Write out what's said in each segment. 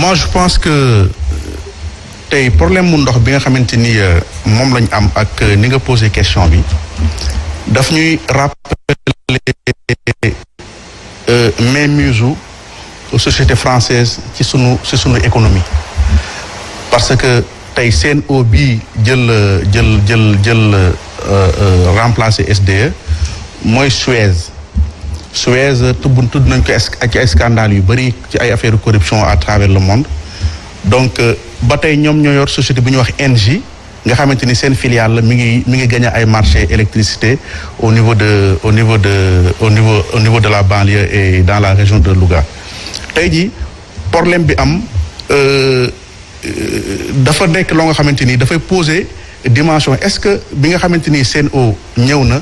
moi je pense que tey problème mu ndox bi nga xamante ni moom lañ am ak ni nga posé question bi daf ñuy rappeler mainmise société française ci sunu économie parce que tey Sen'Eau bii jël remplacer SDE mooy Suez tudd nañ ko ak ay scandale yu bëri ci ay affaire de corruption à travers le monde donc ba tey ñoom ñoo yor société bu ñuy wax ENGIE nga xamante ni seen filiale la mi ngi gagné ay marché électricité au niveau de la banlieue et dans la région de Louga tey jii problème bi am dafa nekk loo nga xamante ni dafay poser dimension est-ce que bi nga xamante ni Sen'Eau ñëw na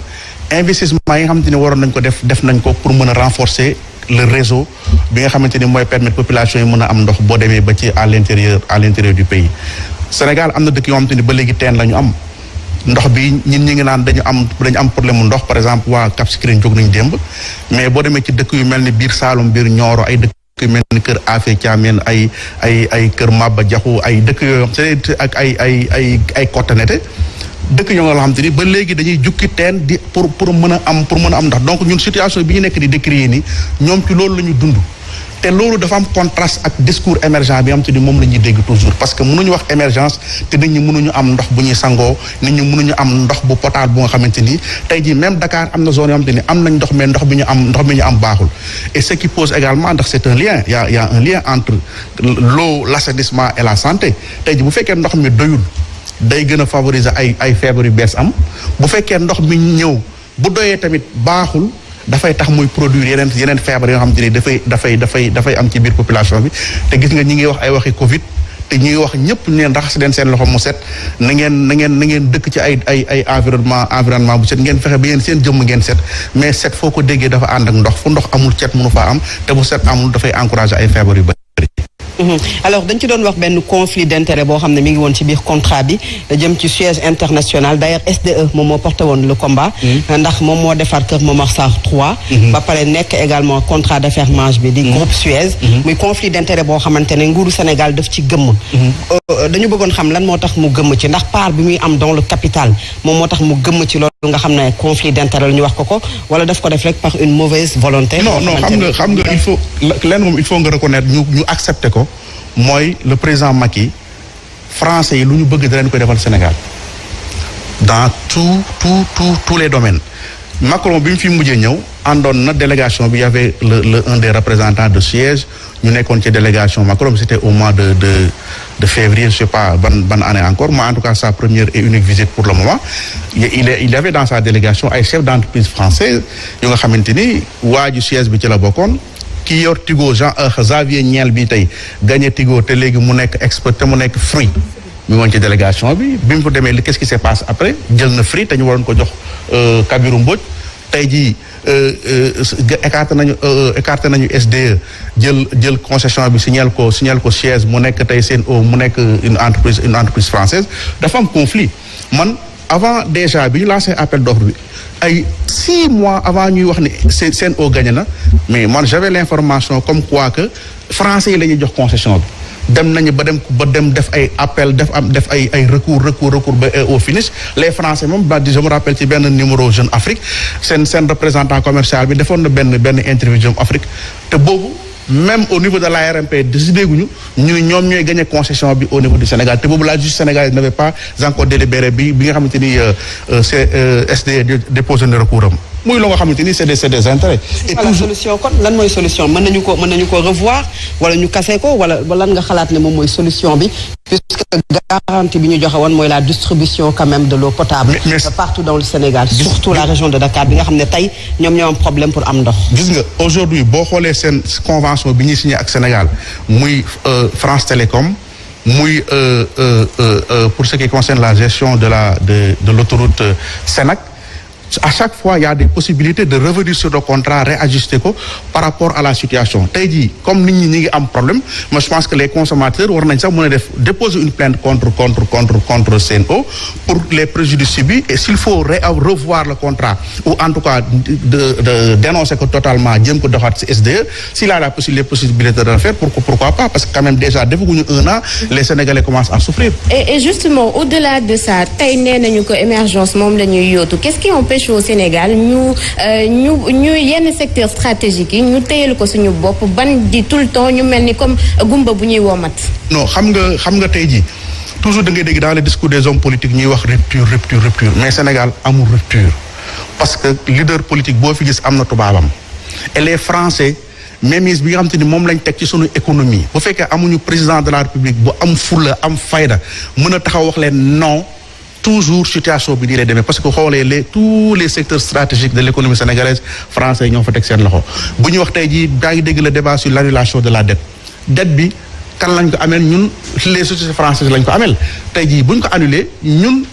investissement yi nga xamante ni waroon nañ ko def nañ ko pour mën a renforcer le réseau bi nga xamante ni mooy permettre population yi mën a am ndox boo demee ba ci à l'intérieur du pays Sénégal am na dëkk yoo xamante ni ba léegi teen la ñu am ndox bi ñi ngi naan dañu am problème mu ndox par exemple waa Cap Skirring jóg nañu démb mais boo demee ci dëkk yu mel ni biir Saloum biir Nioro ay dëkk yu mel ni kër Afé Thiamène ay kër Maba Diakhou ay dëkk yooyu c'est ak ay Kotanete dëkk yoo nga xam te ni ba léegi dañuy jukki teen di pour mën a am ndox donc ñun situation bi ñu nekk di décrire ni ñoom ci loolu la ñu dund te loolu dafa am contraste ak discours émergent bi am te ni moom la ñuy dégg toujours parce que mënuñu wax émergence te nit ñi mënuñu am ndox bu ñuy sangoo nit ñi mënuñu am ndox bu potable bu nga xamante ni tey jii même Dakar am na zone yoo xamante ni am nañ ndox mais ndox bi ñu am baaxul et ce qui pose également ndax c'est un lien y a un lien entre l'eau l'assainissement et la santé tey jii bu fekkee ndox mi doyul day gën a favoriser ay feebar yu bees am bu fekkee ndox mi ñëw bu doyee tamit baaxul dafay tax muy produire yeneen feebar yoo xam te ni dafay am ci biir population bi te gis nga ñi ngi wax ay waxi Covid te ñi ngi wax ñëpp neen raxas leen seen loxo mu set na ngeen dëkk ci ay environnement bu set ngeen fexe ba yéen seen jëmm ngeen set mais set foo ko déggee dafa ànd ak ndox fu ndox amul cet mënu faa am te bu set amul dafay encourager ay feebar yu bëri. alors dañ ci doon wax benn conflit d'intérêt boo xam ne mi ngi woon ci biir contrat bi jëm ci Suez International d'ailleurs SDE moom moo porté woon le combat ndax moom moo defar Kër Momar Sarr 3 ba pare nekk également contrat d'affermage bi di groupe Suez muy conflit d'intérêt boo xamante ne nguuru Sénégal daf ci gëmm dañu bëggoon xam lan moo tax mu gëmm ci ndax part bi muy am dans le capital moom moo tax mu gëmm ci loolu nga xam ne conflit d'intérêt la ñu wax ko wala daf ko def rek par une mauvaise volonté non xam nga il faut leen moom il faut nga reconnaître ñu accepter ko mooy le président Macky français yi lu ñu bëgg danañ koy defal Sénégal dans tous les domaines Macron bi mu fi mujjee ñëw àndoon na délégation bi y avait un des représentants de Suez ñu nekkoon ci délégation Macron c'était au mois de février je sais pas ban année encore moi en tout cas sa première et unique visite pour le moment il avait dans sa délégation ay chefs d'entreprise français yu nga xamante ni waa ji Suez bi ci la bokkoon ki yor Tigo Xavier Niel bi tey gagné Tigo te léegi mu nekk expert te mu nekk Free mi woon ci délégation bi mu fa demee qu'est-ce qui s'est passé après jël na Free te ñu waroon ko jox Kabirou Mbodj tey jii écarté nañu SDE jël concession bi signal ko Suez mu nekk tey Sen'Eau mu nekk une entreprise française dafa am conflit man avant déjà bi ñu lancé appel d'offre bi ay 6 mois avant ñuy wax ni Sen'Eau gagné na mais man j'avais l'information comme quoi que français yi la ñuy jox concession bi dem nañu ba dem def ay appel def ay recours ba au finish les français moom je me rappelle ci benn numéro Jeune Afrique seen représentant commercial bi defoon na benn interview Jeune Afrique te boobu même au niveau de l'ARMP décidé guñu ñu ñoom ñooy gagné concession bi au niveau du Sénégal te boobu la justice sénégalaise n'avait pas encore délibéré bi nga xamante ni SDE déposé na recours am muy loo nga xamante ni c'est des intérêts. et toujours solution kon lan mooy solution mën nañu ko revoir wala ñu casser ko wala lan nga xalaat ne moom mooy solution bi puisque garantie bi ñu joxe woon mooy la distribution quand même de l'eau potable partout dans le Sénégal surtout la région de Dakar bi nga xam ne tey ñoom ñoo am problème pour am ndox. gis nga aujourd'hui boo xoolee seen convention bi ñuy signé ak Sénégal muy France Télécom muy pour ce qui concerne la gestion de l'autoroute Sénac à chaque fois il y a des possibilités de revenir sur le contrat réajuster ko par rapport à la situation tey jii comme nit ñi ñi ngi am problème moi je pense que les consommateurs war nañ sax mën a def déposer une plainte contre Sen'Eau pour les préjudices subis et s'il faut revoir le contrat ou en tout cas de dénoncer ko totalement jëm ko doxaat ci SDE s'il a les possibilités de le faire pourquoi pas parce que quand même déjà defaguñu un an les Sénégalais commencent à souffrir. Et justement au-delà de ça tey nee nañu ko émergence moom la ñuy yóotu qu'est-ce qui empêche au Sénégal ñu yenn secteur stratégique yi ñu téyel ko suñu bopp ban di tout le temps ñu mel ni comme gumba bu ñuy womat. non xam nga tey jii toujours da ngay dégg dans les discours des hommes politiques ñuy wax rupture mais Sénégal amul rupture parce que leader politique boo fi gis am na tubaabam et les Français mainmise bi nga xam te ni moom lañ teg ci sunu économie bu fekkee amuñu président de la République bu am fulla am fayda mën a taxaw wax leen non toujours situation bi nii lay demee parce que xoolee tous les secteurs stratégiques de l'économie sénégalaise français yi ñoo fa teg seen loxo bu ñu wax tey jii daa ngi dégg le débat sur l'annulation de la dette bi kan lañ ko ameel ñun les sociétés françaises lañ ko ameel tey jii bu ñu ko annulé ñoom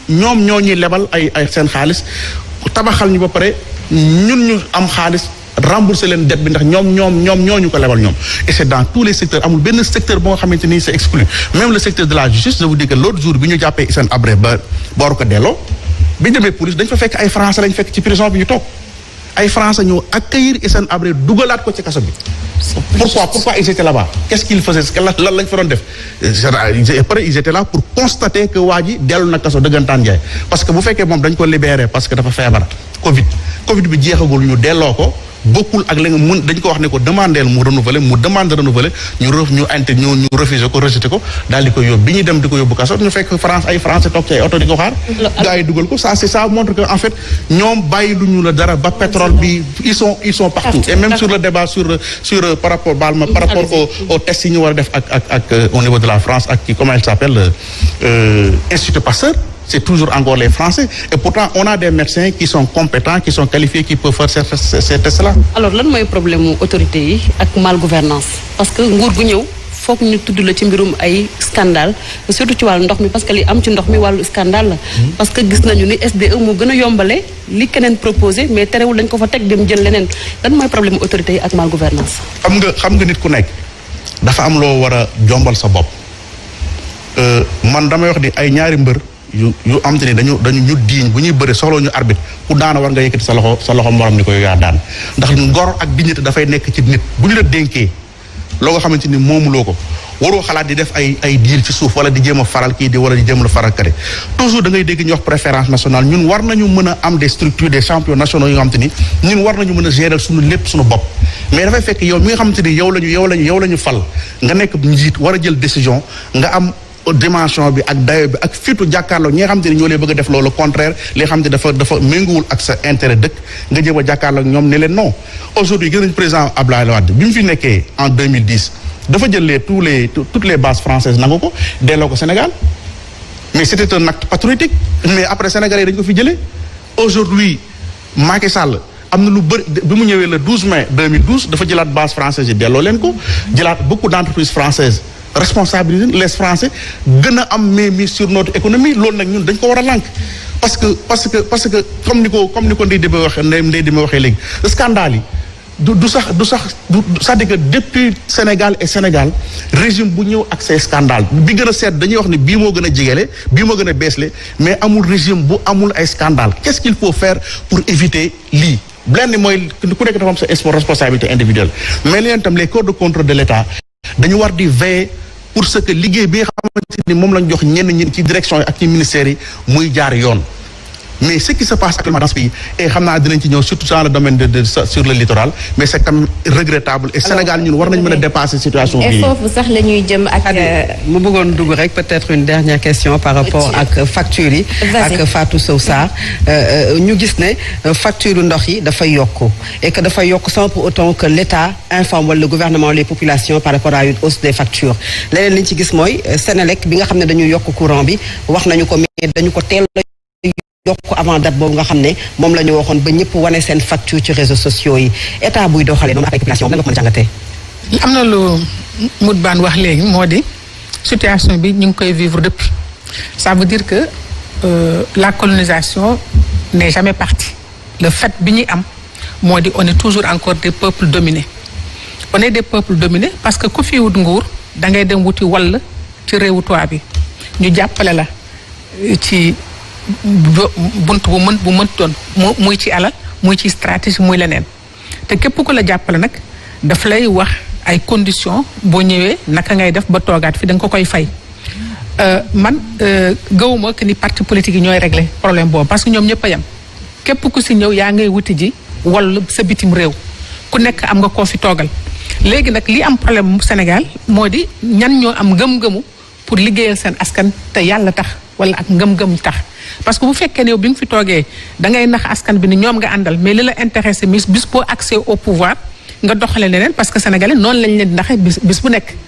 ñoo ñuy lebal ay seen xaalis tabaxal ñu ba pare ñun ñu am xaalis rembourser leen dette bi ndax ñoom ñoo ñu ko lebal ñoom et c'est dans tous les secteurs amul benn secteur boo nga xamante ni c'est exclu même le secteur de la justice je vous dis que l'autre jour bi ñu jàppee Hissène Habré ba war ko delloo bi ñu demee police dañ fa fekk ay français lañ fekk ci prison bi ñu toog ay français ñoo accueillir Hissène Habré dugalaat ko ci kaso bi. pourquoi ils étaient là-bas qu'est-ce qu'ils faisaient lan lañ fa doon def ils étaient là pour constater que waa ji dellu na kaso dëggantaan jaay parce que bu fekkee moom dañ ko libéré parce que dafa feebar Covid bi jeexagul ñu delloo ko bokkul ak la nga mun dañ ko wax ne ko demandeel mu renouveler ñu refuser ko rejeter ko daal di ko yóbbu bi ñuy dem di ko yóbbu kaso ñu fekk ay français toog ci ay oto di ko xaar gars yi dugal ko ça montre que en fait ñoom bàyyi lu ñu la dara ba pétrole bi ils sont partout et même sur le débat sur par rapport aux tests yi ñu war a def ak au niveau de la France ak comment il s'appelle Institut Pasteur c'est toujours encore les Français et pourtant on a des médecins qui sont compétents qui sont qualifiés qui peuvent faire ces tests-là. alors lan mooy problème mu autorité yi ak mal gouvernance parce que nguur gu ñëw foog ñu tudd la ci mbirum ay scandale surtout ci wàllu ndox mi parce que li am ci ndox mi wàllu scandale la. parce que gis nañu ni SDE moo gën a yombale li keneen proposé mais terewul dañ ko fa teg dem jël leneen lan mooy problème mu autorité yi ak mal gouvernance. xam nga nit ku nekk dafa am loo war a jombal sa bopp man damay wax ni ay ñaari mbër. yu am te ni dañu ñu diiñ bu ñuy bëri soxla ñu arbitre ku daana war nga yëkkati sa loxo morom ni ko yaa daan ndax ngor ak dignité dafay nekk ci nit bu ñu la dénkee loo nga xamante ni moomuloo ko waroo xalaat di def ay diir ci suuf wala di jéem a faral kii di wala di jéem a faral kare toujours da ngay dégg ñu wax préférence nationale ñun war nañu mën a am des structures des champions nationaux yi nga xamante ni ñun war nañu mën a gérer suñu lépp suñu bopp mais dafay fekk yow mi nga xamante ni yow lañu fal nga nekk njiit war a jël décision nga am dimension bi ak dayo bi ak fitu jàkkaarloo ñi nga xam te ne ñoo lay bëgg a def loolu contraire li nga xam te dafa méngoowul ak sa intérêt dëkk nga jéem a jàkkaarloo ak ñoom ne leen non aujourd'hui gis nañ président Abdoulaye Wade bi mu fi nekkee en 2010 dafa jëlee toutes les bases françaises nangu ko delloo ko Sénégal mais c'était un acte patriotique mais après Sénégalais yi dañu ko fi jëlee aujourd'hui Macky Sall am na lu bëri bi mu ñëwee le 12 mai 2012 dafa jëlaat base française yi delloo leen ko jëlaat beaucoup d'entreprises françaises responsabiliser les Français gën a am mainmise sur notre économie loolu nag ñun dañ ko war a lànk parce que comme ni ko Ndeye Dima waxee léegi scandale yi du sax c'est-à-dire que depuis Sénégal régime bu ñëw ak ces scandales bi gën a seet dañuy wax ne bii moo gën a jigele bii moo gën a beesle mais amul régime bu amul ay scandale qu'est-ce qu'il faut faire pour éviter lii lenn mooy ku nekk dafa am sa responsabilité individuelle mais leen tam les corps de contrôle de l'État dañu war di veiller pour ce que liggéey bi nga xamante ni moom lañ jox ñenn ñi ci direction yi ak ci ministères yi muy jaar yoon mais ce qui se passe actuellement dans ce pays et xam naa dinañ ci ñëw surtout dans le domaine sur le littoral mais c'est quand même regrettable et Sénégal ñun war nañ mën a dépasser situation bi. et foofu sax la ñuy jëm ak. mu bëggoon dugg rek peut-être une dernière question par rapport ak factures yi. ak Fatou Sow Sarr ñu gis ne facture ndox yi dafay yokk et que dafay yokk sans pour autant que l'État informe wala le gouvernement les populations par rapport à une hausse des factures leneen li ñu ci gis mooy Sénélec bi nga xam ne dañu yokk courant bi wax nañu ko mais dañu ko teel yokk avant date boobu nga xam ne moom la ñu waxoon ba ñëpp wane seen facture ci réseaux sociaux yi état buy doxalee noonu ak ay population nan nga ko mën a jàngatee. am na lu Mout Bane wax léegi moo di situation bi ñu ngi koy vivre depuis ça veut dire que la colonisation n'est jamais partie le fait bi ñuy am moo di on est toujours encore des peuples dominés on est des peuples dominés parce que ku fi wut nguur da ngay dem wuti wall ci réewu tubaab bi ñu jàppale la ci bunt bu mën doon muy ci alal muy ci stratégie muy leneen te képp ku la jàppale nag daf lay wax ay conditions boo ñëwee naka ngay def ba toogaat fi da nga ko koy fay man gëwuma que ni parti politique yi ñooy régler problème boobu parce que ñoom ñëpp a yem képp ku si ñëw yaa ngay wuti ji wall sa bitim réew ku nekk am nga koo fi toogal léegi nag li am problème mu Sénégal moo di ñan ñoo am ngëm-ngëmu pour liggéeyal seen askan te yàlla tax wala ak ngëm-ngëm tax parce que bu fekkee ne yow bi nga fi toogee da ngay nax askan bi ni ñoom nga àndal mais li la intéressé bis boo accès au pouvoir nga doxale leneen parce que sénégalais noonu lañ leen di naxee bis bu nekk